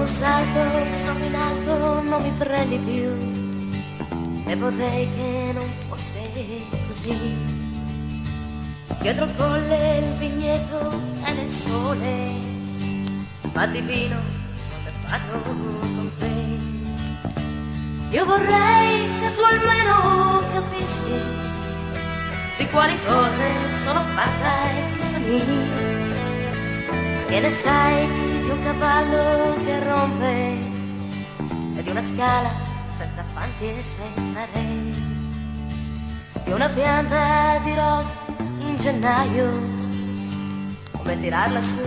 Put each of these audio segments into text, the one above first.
Sarto, sono in alto, non mi prendi più. E vorrei che non fosse così. Dietro il colle il vigneto è nel sole, fa divino quando è fatto con te. Io vorrei che tu almeno capissi di quali cose sono fatta e chi sono io. Che ne sai di un cavallo che rompe e di una scala senza fanti e senza re, di una pianta di rose in gennaio, come tirarla su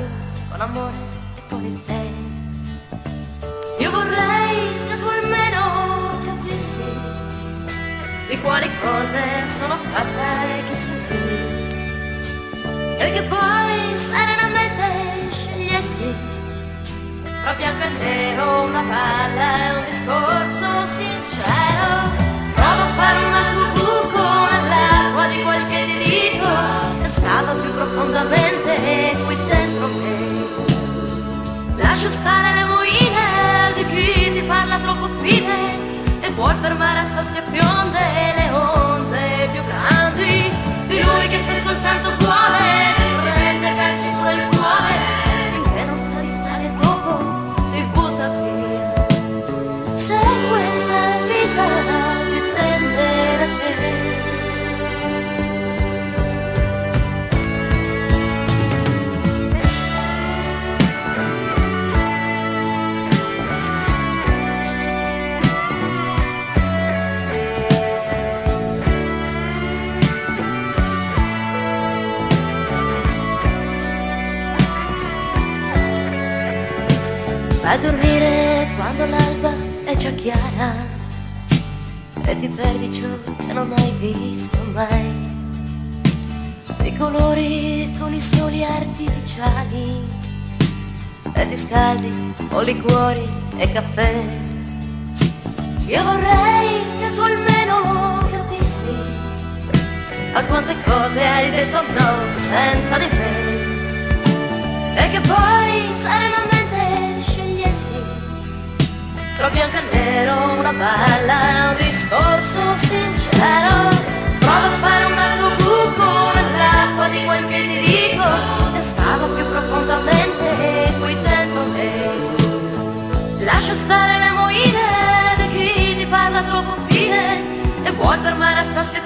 con amore e con il tè. Io vorrei che tu almeno capissi di quali cose sono fatta e chi sono io, e che poi serenamente scegliessi tra bianco e nero, una palla e un discorso sincero. Provo a fare un altro buco nell'acqua di quel che ti dico e scavo più profondamente qui dentro me. Lascio stare le moine di chi ti parla troppo fine e vuol fermare a sassi e fionde le onde più grandi di lui che se soltanto vuole prende calci pure il cuore, finché non sa risale dopo ti butta via. Se questa vita dipende da te. Vai a dormire quando l'alba è già chiara e ti perdi ciò che non hai visto mai, i colori con i soli artificiali, e ti scaldi con liquori e caffè. Io vorrei che tu almeno capissi a quante cose hai detto no senza di me, e che poi serenamente tra bianco e nero, una palla, un discorso sincero. Provo a fare un altro buco nell'acqua di quel che ti dico e scavo più profondamente qui dentro me. Lascia stare le moine di chi ti parla troppo fine e vuol fermare a sassi e